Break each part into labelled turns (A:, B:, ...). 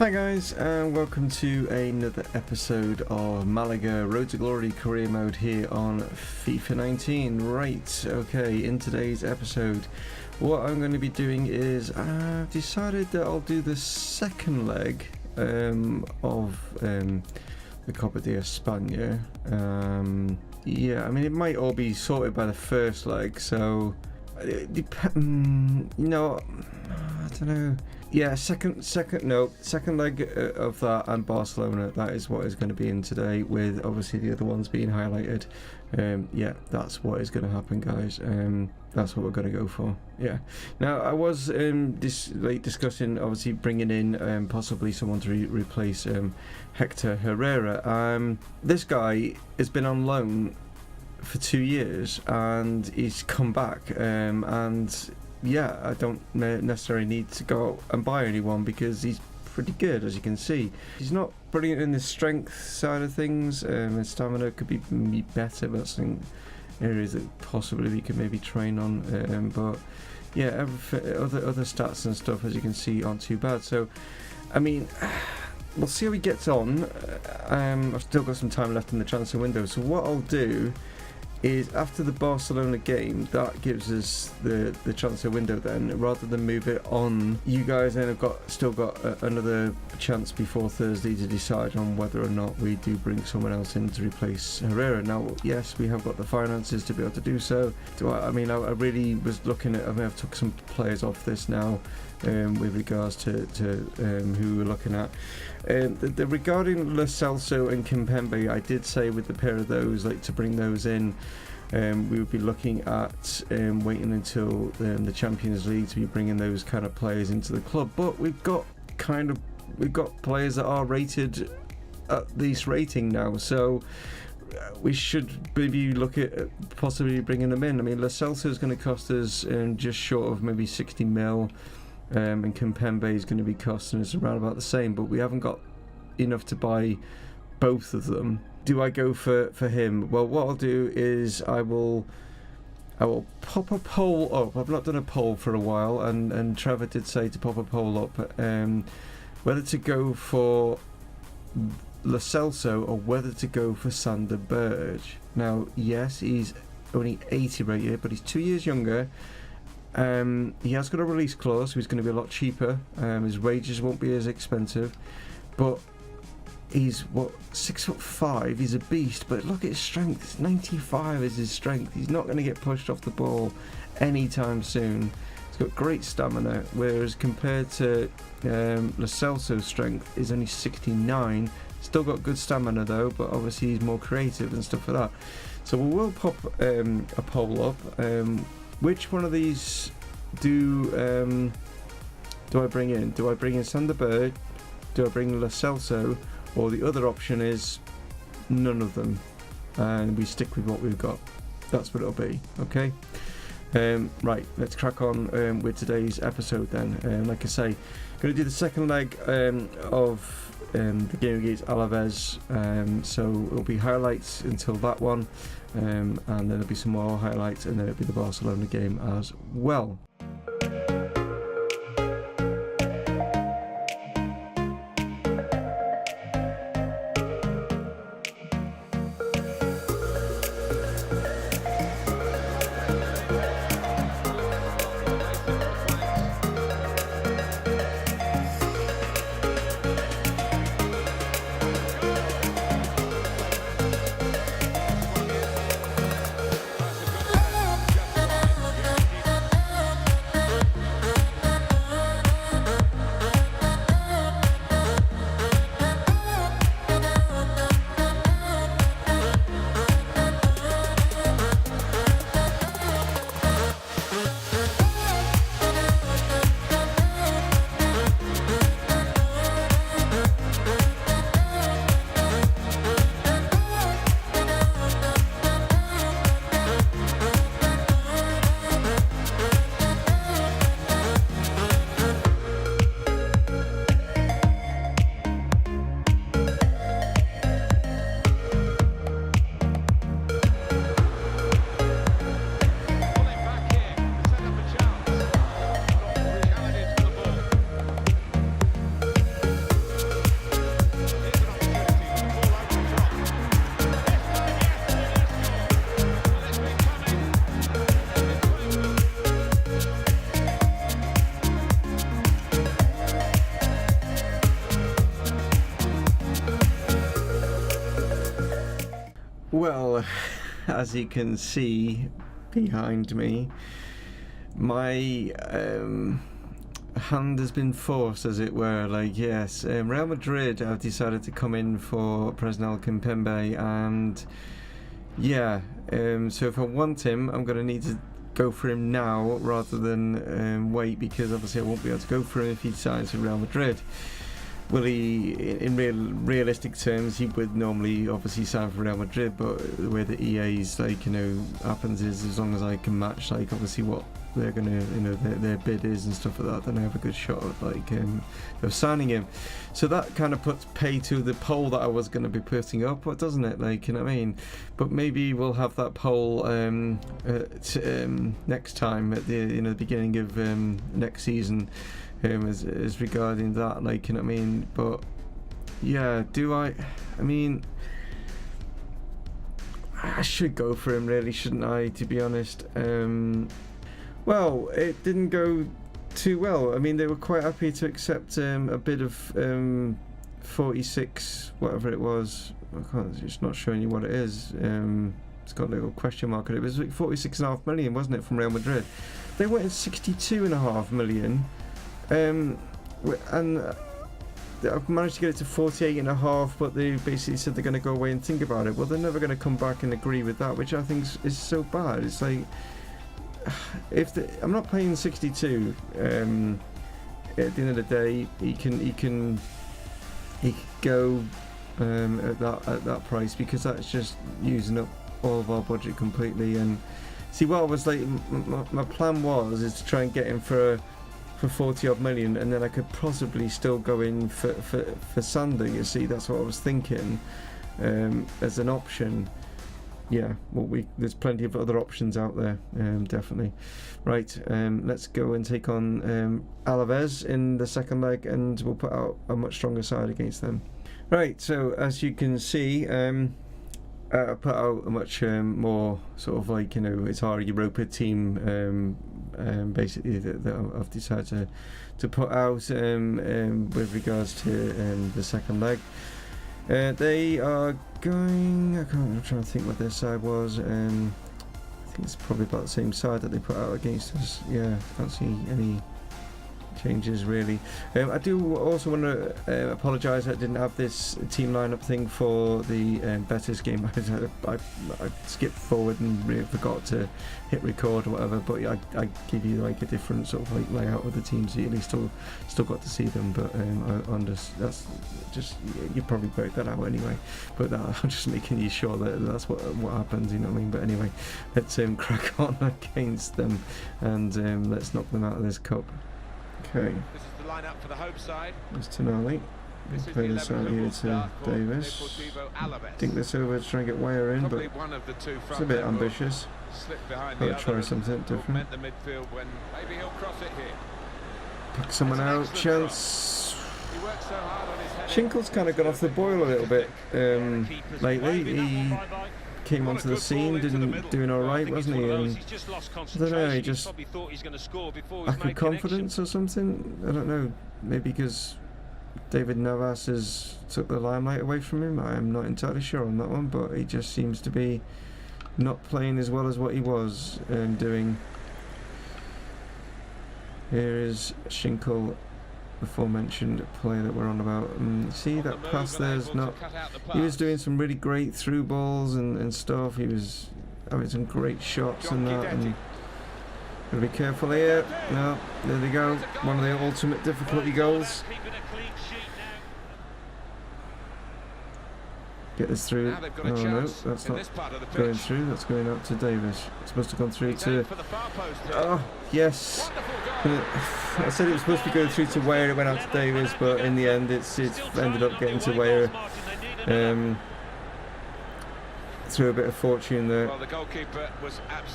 A: Hi guys, and welcome to another episode of Malaga Road to Glory career mode here on FIFA 19. Right, okay, in today's episode what I'm going to be doing is I've decided that I'll do the second leg of the Copa de España. Yeah, I mean it might all be sorted by the first leg, so I don't know. Yeah, second leg of that and Barcelona. That is what is going to be in today, with obviously the other ones being highlighted. Yeah, that's what is going to happen, guys. That's what we're going to go for. Yeah. Now I was discussing obviously bringing in possibly someone to replace Hector Herrera. This guy has been on loan for 2 years and he's come back, and yeah, I don't necessarily need to go out and buy anyone because he's pretty good, as you can see. He's not brilliant in the strength side of things, and stamina could be better, but that's areas that possibly we could maybe train on. But yeah, other stats and stuff, as you can see, aren't too bad. So, I mean, we'll see how he gets on. I've still got some time left in the transfer window, so what I'll do is after the Barcelona game, that gives us the transfer window then, rather than move it on. You guys then have still got another chance before Thursday to decide on whether or not we do bring someone else in to replace Herrera. Now, yes, we have got the finances to be able to do so. I really was looking at, I've took some players off this now with regards to who we're looking at. Regarding Lo Celso and Kimpembe, I did say with the pair of those, like to bring those in, we would be looking at waiting until the Champions League to be bringing those kind of players into the club. But we've got players that are rated at this rating now, so we should maybe look at possibly bringing them in. I mean, Lo Celso is going to cost us just short of maybe 60 mil. And Kimpembe is going to be costing us around about the same, but we haven't got enough to buy both of them. Do I go for him? Well, what I'll do is I will pop a poll up. I've not done a poll for a while, and Trevor did say to pop a poll up whether to go for Lo Celso or whether to go for Sander Berge. Now, yes, he's only 80 rated, but he's 2 years younger. He has got a release clause, so he's going to be a lot cheaper. His wages won't be as expensive, but he's 6'5". He's a beast, but look at his strength. 95 is his strength. He's not going to get pushed off the ball anytime soon. He's got great stamina, whereas compared to Lo Celso's strength is only 69. Still got good stamina though, but obviously he's more creative and stuff like that. So we will pop a poll up. Which one of these do I bring in? Do I bring in Sander Berge? Do I bring Lo Celso? Or the other option is none of them, and we stick with what we've got. That's what it'll be. Okay. Right. Let's crack on with today's episode then. Like I say, going to do the second leg of the game against Alaves. So it'll be highlights until that one. And then there'll be some more highlights, and then it'll be the Barcelona game as well. Well, as you can see behind me, my hand has been forced, as it were. Like, yes, Real Madrid have decided to come in for Presnel Kimpembe, and yeah, so if I want him, I'm going to need to go for him now rather than wait, because obviously I won't be able to go for him if he signs for Real Madrid. Will he, in realistic terms, he would normally obviously sign for Real Madrid, but the way that EA's, like, you know, happens is, as long as I can match, like, obviously what they're gonna, you know, their bid is and stuff like that, then I have a good shot at, like, of signing him. So that kind of puts pay to the poll that I was going to be putting up, doesn't it? Like, you know what I mean? But maybe we'll have that poll next time at the, you know, the beginning of next season. As regarding that, like, you know what I mean? But yeah, I mean, I should go for him, really, shouldn't I, to be honest? Well, it didn't go too well. I mean, they were quite happy to accept a bid of 46, whatever it was. It's not showing you what it is. It's got a little question mark on it. It was like 46.5 million, wasn't it, from Real Madrid? They wanted 62.5 million. And I've managed to get it to 48.5, but they basically said they're going to go away and think about it. Well, they're never going to come back and agree with that, which I think is so bad. It's like, I'm not paying 62. At the end of the day, he can go at that price, because that's just using up all of our budget completely. And see, what I was like, my plan is to try and get him for 40 odd million, and then I could possibly still go in for Sander. You see, that's what I was thinking as an option. Yeah, well, there's plenty of other options out there, definitely. Right, let's go and take on Alaves in the second leg, and we'll put out a much stronger side against them. Right, so as you can see, I put out a much more sort of, like, you know, it's our Europa team, basically, that I've decided to put out with regards to the second leg. They are going, I'm trying to think what their side was. I think it's probably about the same side that they put out against us. Yeah, can't see any changes, really. I do also want to apologise that I didn't have this team lineup thing for the Betis game. I skipped forward and really forgot to hit record or whatever, but I give you, like, a different sort of, like, layout of the teams, so you at least still got to see them. But that's just, you probably worked that out anyway, but I'm just making you sure that that's what happens, you know what I mean? But anyway, let's crack on against them, and let's knock them out of this cup. Okay.
B: This is the lineup for the home side.
A: There's Tonali. We'll play this out here to Davis. Dink this over to try and get Weyer in, but it's a bit ambitious. Got to try something different. Pick someone out. Chance. Shinkle's kind of gone off the boil a little bit lately. He came onto the scene, doing alright, wasn't he? And I don't know, he just lack of confidence or something. I don't know, maybe because David Navas has took the limelight away from him. I am not entirely sure on that one, but he just seems to be not playing as well as what he was doing. Here is Shinkle, aforementioned player that we're on about. See, that pass there's not, he was doing some really great through balls and stuff. He was having some great shots and that, and gotta be careful here. No, there they go, one of the ultimate difficulty goals. Get this through. Oh no, that's not going through, that's going out to Davis. It's supposed to have gone through to, oh yes, I said it was supposed to be going through to Weyer, it went out to Davis, but in the end it's ended up getting to Weyer. Through a bit of fortune there.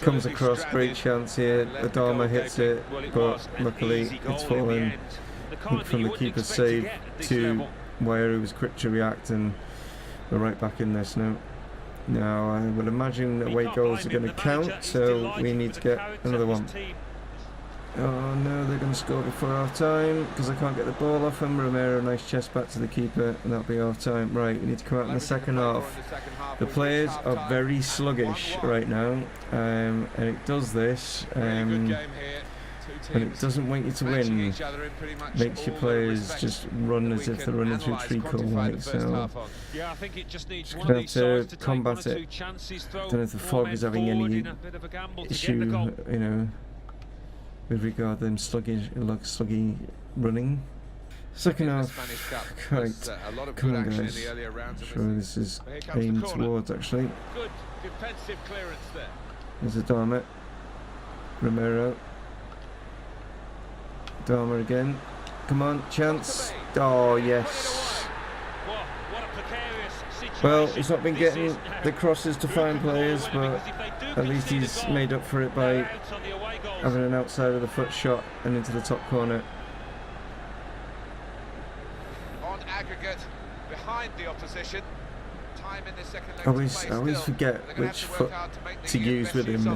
A: Comes across, great chance here, Adama hits it, but luckily it's fallen from the keeper's save to Weyer, who was quick to react, and we're right back in this now. Now I would imagine away goals are going to count, so we need to get another one. Oh no, they're going to score before half time because I can't get the ball off him. Romero, nice chest back to the keeper, and that'll be half time. Right, we need to come out in the second half. The players are very sluggish right now, and it does this, and it doesn't want you to win. Makes your players just run as if they're running through treacle, like so. Just gonna have to combat it. Don't know if the fog is having any issue, you know, with regard to them sluggy running. Second half, right, come on guys, I'm sure this is aimed towards actually.
B: Good defensive clearance there.
A: There's a Dharma, Romero, Dharma again, come on, chance, oh yes. Well, he's not been getting the crosses to find players, but at least he's made up for it by having an outside of the foot shot and into the top corner.
B: On aggregate, behind the opposition. Time in the second leg.
A: I always forget which foot to use with him,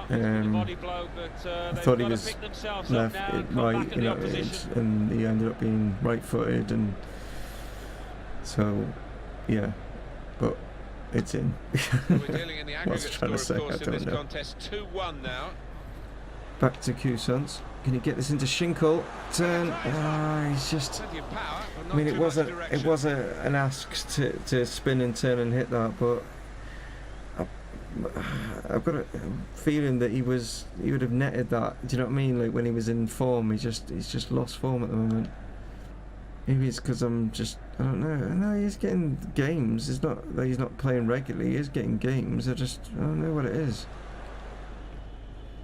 A: and I thought he was left, right, you know, and he ended up being right-footed, and so yeah, but it's in. What I was trying to say, I don't know. Back to CUTZY. Can you get this into Schinkel? Turn. He's just. I mean, it was an ask to spin and turn and hit that, but I've got a feeling that he would have netted that. Do you know what I mean? Like when he was in form, he's just lost form at the moment. Maybe it's because I don't know. No, he's getting games. It's not that he's not playing regularly. He is getting games. I don't know what it is.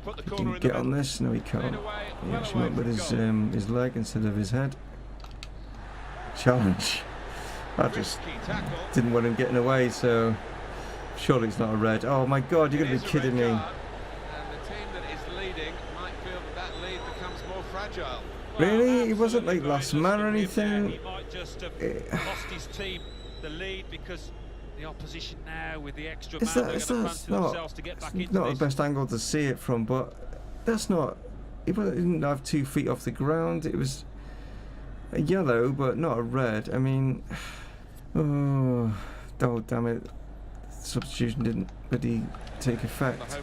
A: He can get on this? No, he can't. He actually went with his leg instead of his head. Challenge. I just didn't want him getting away, so surely it's not a red. Oh my God, you're going to be kidding me. Really? He wasn't like last man or anything?
C: He might just have lost his team the lead because the opposition now with the extra man they're going to fancy themselves to get back into this.
A: Not the best angle to see it from, but that's not. He didn't have 2 feet off the ground. It was a yellow, but not a red. I mean, oh damn it! Substitution didn't really take effect.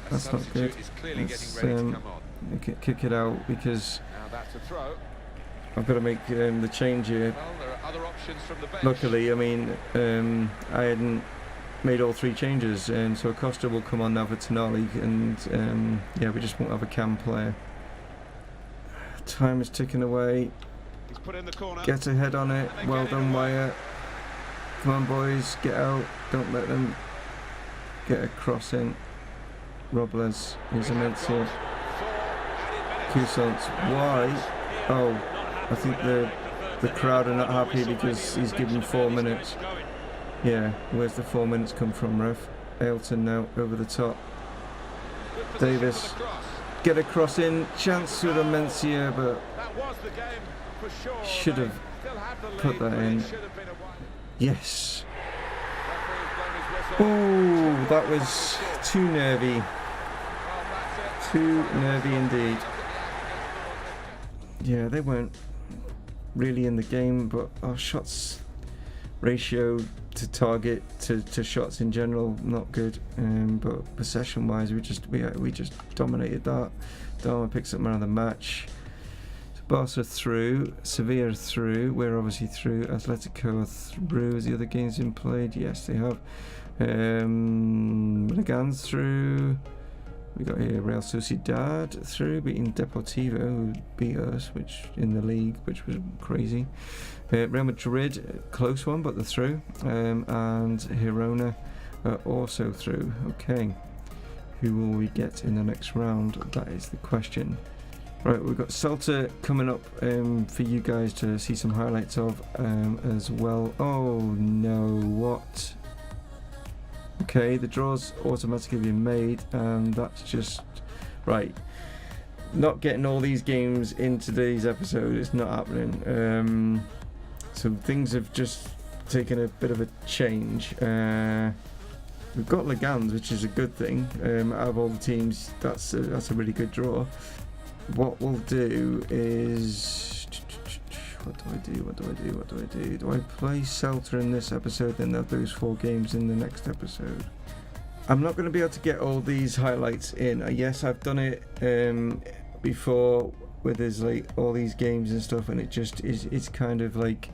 A: That's not good. Let's kick it out because I've got to make the change here. Luckily, I mean, I hadn't made all 3 changes, so Acosta will come on now for Tonali, and yeah, we just won't have a cam player. Time is ticking away. Get ahead on it. Well done, Wyatt. Come on, boys, get out. Don't let them get a cross in. Robles, here's Amencia. CUTZY. Why? Oh, I think the crowd are not happy because he's given 4 minutes. Yeah, where's the 4 minutes come from, ref? Ailton now over the top. Davis, get a cross in. Chance with Amencia, but should have put that in. Yes. Oh, that was too nervy. Too nervy indeed. Yeah, they weren't really in the game, but our shots ratio to target to shots in general not good. But possession wise, we just dominated that. Dharma picks up man of the match. So Barca through, Sevilla through. We're obviously through. Atletico through. Has the other games been played? Yes, they have. Malaga through. We got here Real Sociedad through, beating Deportivo, who beat us, which in the league, which was crazy. Real Madrid, close one, but they're through. And Girona are also through. Okay, who will we get in the next round? That is the question. Right, we've got Celta coming up for you guys to see some highlights of as well. Oh no, what? Okay, the draw's automatically been made, and that's just right. Not getting all these games in today's episode is not happening. So things have just taken a bit of a change. We've got Legans, which is a good thing. Out of all the teams, that's a really good draw. what we'll do is, what do I do? Do I play Celta in this episode, then have those 4 games in the next episode? I'm not going to be able to get all these highlights in. Yes, I've done it before with his like all these games and stuff, and it just is, it's kind of like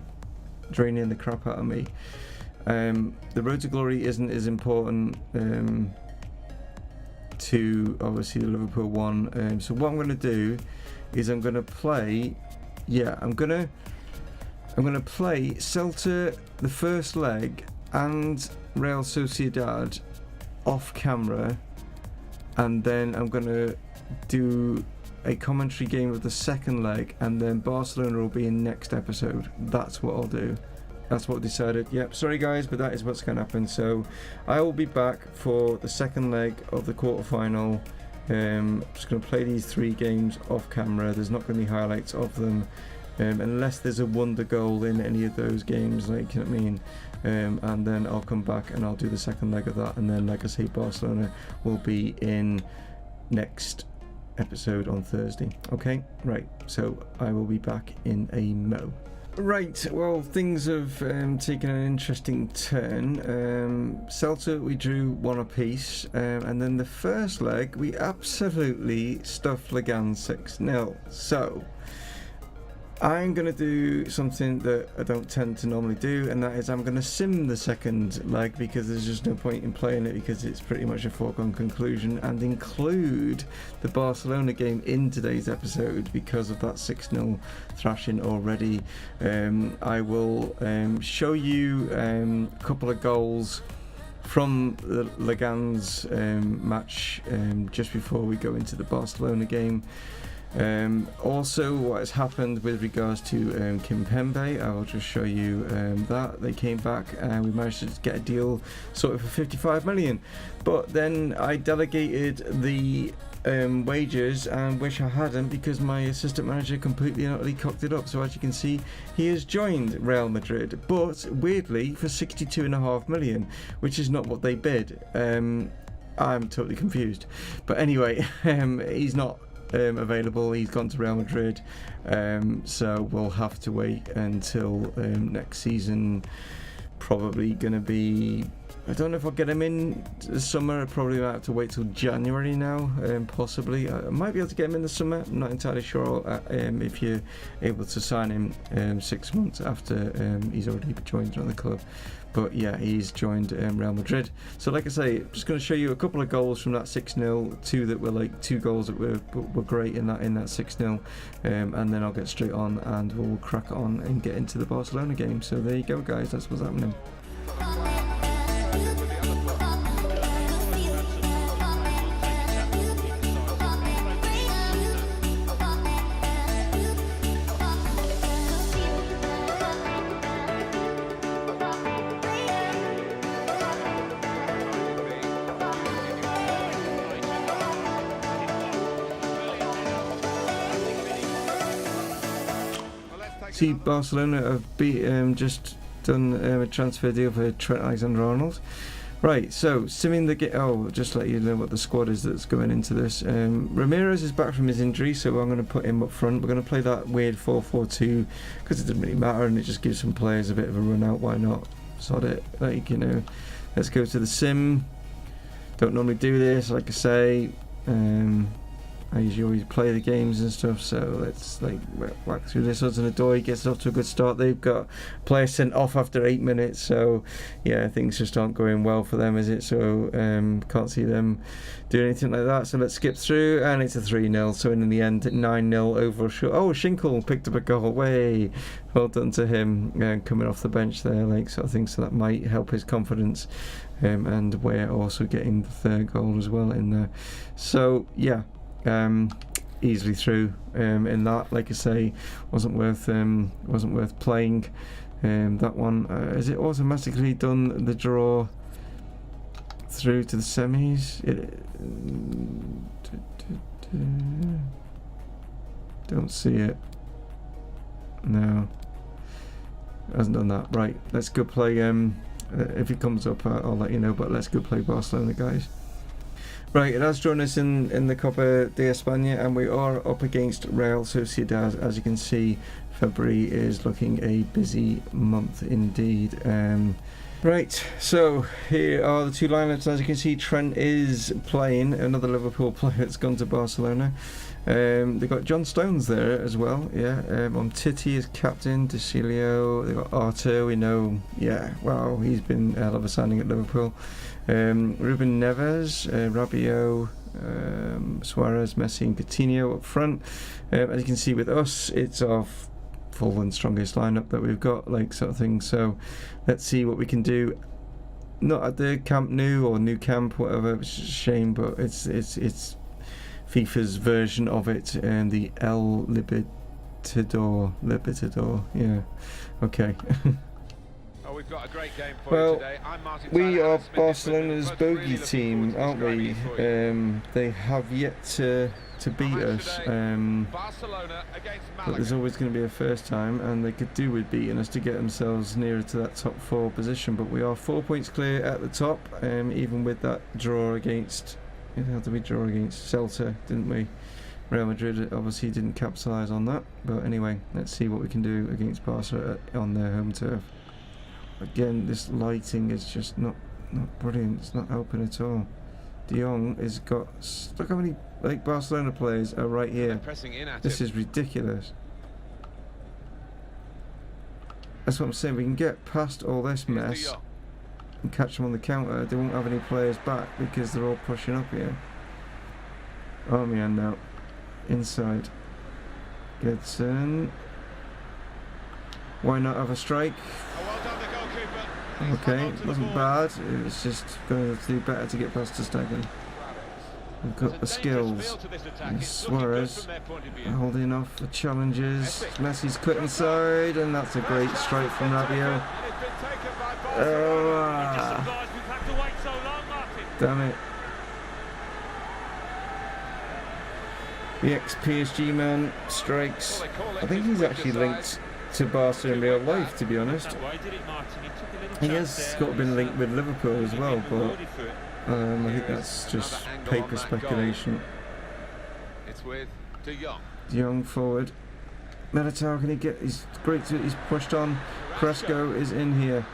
A: draining the crap out of me. The Road to Glory isn't as important to obviously the Liverpool one. So what I'm going to do is I'm going to play Celta the first leg and Real Sociedad off camera, and then I'm going to do a commentary game of the second leg, and then Barcelona will be in next episode. That's what I'll do. That's what I decided. Yep, sorry guys, but that is what's going to happen. So I will be back for the second leg of the quarterfinal. Just going to play these 3 games off camera. There's not going to be highlights of them, unless there's a wonder goal in any of those games, like, you know what I mean. And then I'll come back and I'll do the second leg of that, and then like I say, Barcelona will be in next episode on Thursday. Okay, right, so I will be back in a mo. Right, well, things have taken an interesting turn. Celta, we drew 1 apiece, and then the first leg we absolutely stuffed Legan 6-0. So I'm going to do something that I don't tend to normally do, and that is I'm going to sim the second leg, because there's just no point in playing it, because it's pretty much a foregone conclusion, and include the Barcelona game in today's episode because of that 6-0 thrashing already. I will show you a couple of goals from the Legan's match just before we go into the Barcelona game. Also, what has happened with regards to Kimpembe, I'll just show you that they came back and we managed to get a deal sort of for 55 million, but then I delegated the wages and wish I hadn't, because my assistant manager completely and utterly cocked it up. So as you can see, he has joined Real Madrid, but weirdly for 62.5 million, which is not what they bid. I'm totally confused, but anyway, he's not available. He's gone to Real Madrid, so we'll have to wait until next season. Probably gonna be, I don't know if I'll get him in the summer. I probably might have to wait till January now, possibly. I might be able to get him in the summer. I'm not entirely sure if you're able to sign him 6 months after he's already joined the club. But yeah, he's joined Real Madrid. So like I say, just going to show you a couple of goals from that 6-0, 2 that were like 2 goals that were great in that 6-0, and then I'll get straight on and we'll crack on and get into the Barcelona game. So there you go, guys. That's what's happening. See, Barcelona have just done a transfer deal for Trent Alexander-Arnold. Right, so simming the game. Oh, just to let you know what the squad is that's going into this. Ramirez is back from his injury, so I'm going to put him up front. We're going to play that weird 4-4-2 because it doesn't really matter, and it just gives some players a bit of a run out. Why not? Sod it. Like, you know, let's go to the sim. Don't normally do this, like I say. I usually always play the games and stuff, so let's like whack through this. Hudson-Odoi gets off to a good start. They've got players sent off after 8 minutes, so yeah, things just aren't going well for them, is it? So can't see them doing anything like that. So let's skip through, and it's a 3-0. So in the end, 9-0 over. Oh, Schinkel picked up a goal. Way, well done to him, coming off the bench there, like sort of thing. So that might help his confidence, and we're also getting the 3rd goal as well in there. So yeah. Easily through in that. Like I say, wasn't worth playing that one. Has it automatically done the draw through to the semis? Don't see it. No, it hasn't done that. Right, let's go play. If it comes up, I'll let you know, but let's go play Barcelona, guys. Right, it has joined us in the Copa de España, and we are up against Real Sociedad. As you can see, February is looking a busy month indeed. Right, so here are the two lineups. As you can see, Trent is playing, another Liverpool player that's gone to Barcelona. They've got John Stones there as well, yeah. Titi is captain, Decilio, they've got Arthur, we know, yeah, wow, he's been a hell of a signing at Liverpool. Ruben Neves, Rabiot, Suarez, Messi and Coutinho up front. As you can see with us, it's our full and strongest lineup that we've got, like, sort of thing. So let's see what we can do. Not at the Camp Nou or Nou Camp, whatever, which is a shame, but it's FIFA's version of it, and the El Libertador, yeah, okay.
B: Oh, we've got a great game for
A: well,
B: you today. I'm Martin
A: we
B: Tyler,
A: are
B: Smith
A: Barcelona's
B: Equipment,
A: bogey
B: really looking
A: team,
B: forward
A: aren't
B: to
A: we?
B: describing it for
A: They have yet to beat us,
B: Barcelona against
A: but
B: Malaga.
A: there's always going to be a first time, and they could do with beating us to get themselves nearer to that top 4 position. But we are 4 points clear at the top, even with that draw against, how did we draw against Celta, didn't we? Real Madrid obviously didn't capitalise on that, but anyway, let's see what we can do against Barca on their home turf. Again, this lighting is just not brilliant. It's not helping at all. De Jong has got, look how many like Barcelona players are right here. This is ridiculous. That's what I'm saying. We can get past all this mess and catch them on the counter. They won't have any players back because they're all pushing up here. Oh man, now inside. Gedson. Why not have a strike? Okay, it wasn't bad. It was just going to do better to get past the Stegen. We've got the skills. Suarez holding off the challenges. Messi's cut inside, and that's a great strike from Rabiot. Damn it. The ex-PSG man strikes. I think he's actually linked to Barca in real life, to be honest. He has got been linked with Liverpool as well, but I think that's just paper speculation.
B: It's with De Jong.
A: De Jong forward. Militao, can he get? He's great. He's pushed on. Cresco is in here.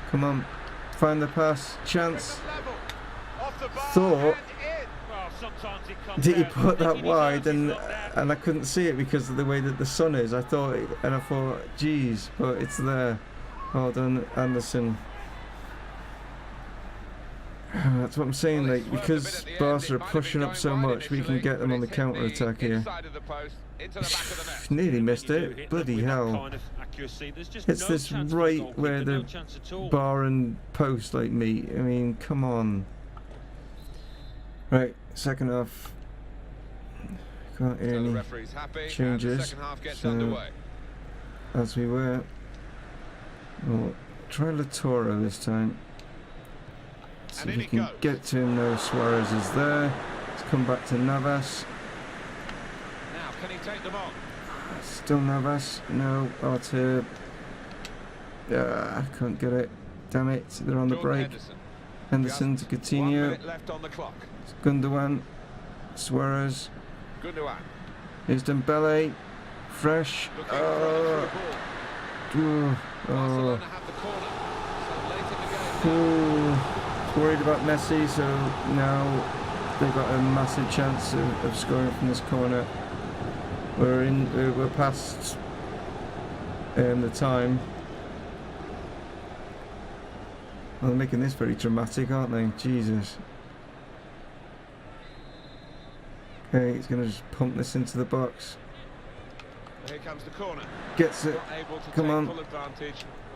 A: Come on, find the pass. Chance. Thought. Did he put that wide? And I couldn't see it because of the way that the sun is. I thought, and I thought, geez, but it's there. Well done, Anderson. That's what I'm saying, like, because Barca are pushing up so much, we can get them on the counter attack here. Nearly missed it. Bloody hell. It's this right where the bar and post like meet. I mean, come on. Right, second half. Can't hear any changes. So, as we were. We'll try Latoro this time. See if we can get to him. No, Suarez is there. Let's come back to Navas.
B: Now, can he take them on?
A: Still Navas. No, Arthur. I can't get it. Damn it, they're on the break. Henderson to Coutinho. It's Gundogan. Suarez. Here's Dembele. Fresh. Worried about Messi, so now they've got a massive chance of scoring from this corner. We're past the time. Well, they're making this very dramatic, aren't they? Jesus. Okay, he's going to just pump this into the box.
B: Here comes the corner.
A: Gets it. Come on.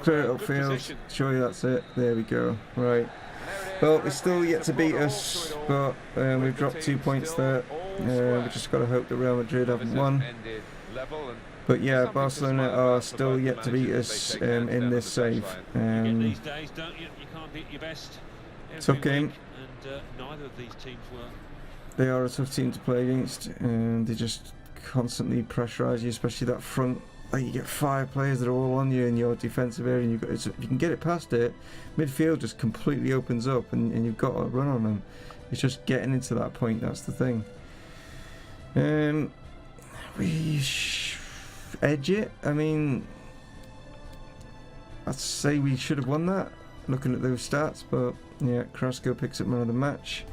A: Clear it upfield. Surely that's it. There we go. Right. Well, it's still yet to beat us, but we've dropped 2 points there. We've just got to hope that Real Madrid haven't won. But yeah, Barcelona are still yet to beat us in this save. Tough game. They are a tough team to play against, and they just constantly pressurise you, especially that front. Like, you get 5 players that are all on you in your defensive area, and if you can get it past it, midfield just completely opens up, and you've got to run on them. It's just getting into that point. That's the thing. We edge it. I mean, I'd say we should have won that, looking at those stats. But yeah, Carrasco picks up man of the match.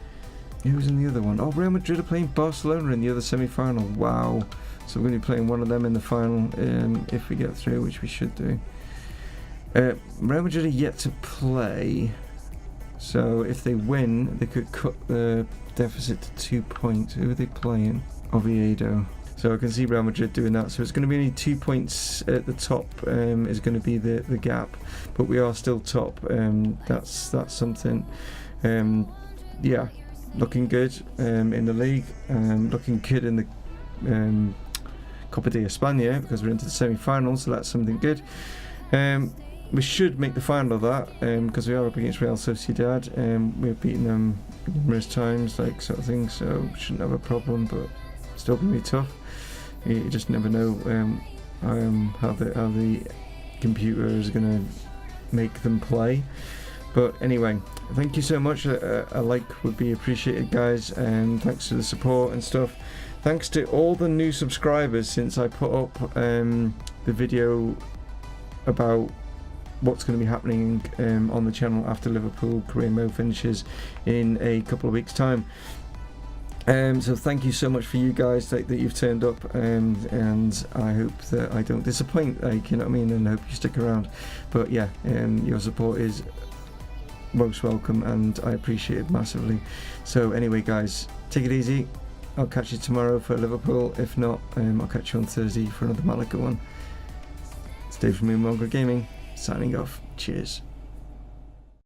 A: Who's in the other one? Oh, Real Madrid are playing Barcelona in the other semi-final. Wow. So we're going to be playing one of them in the final if we get through, which we should do. Real Madrid are yet to play. So if they win, they could cut the deficit to 2 points. Who are they playing? Oviedo. So I can see Real Madrid doing that. So it's going to be only 2 points at the top is going to be the gap. But we are still top. That's something. Yeah. Looking good in the league, looking good in the Copa de España because we're into the semi-finals, so that's something good. We should make the final of that because we are up against Real Sociedad. We've beaten them numerous times, like sort of thing, so shouldn't have a problem, but still going to be tough. You just never know how the computer is going to make them play. But anyway, thank you so much. A like would be appreciated, guys, and thanks for the support and stuff. Thanks to all the new subscribers since I put up the video about what's going to be happening on the channel after Liverpool career mode finishes in a couple of weeks' time. So thank you so much for you guys that you've turned up, and I hope that I don't disappoint, like, you know what I mean, and I hope you stick around. But yeah, your support is most welcome and I appreciate it massively. So anyway, guys, take it easy. I'll catch you tomorrow for Liverpool. If not, I'll catch you on Thursday for another Malaga one. It's Dave from Mumongu Gaming signing off. Cheers.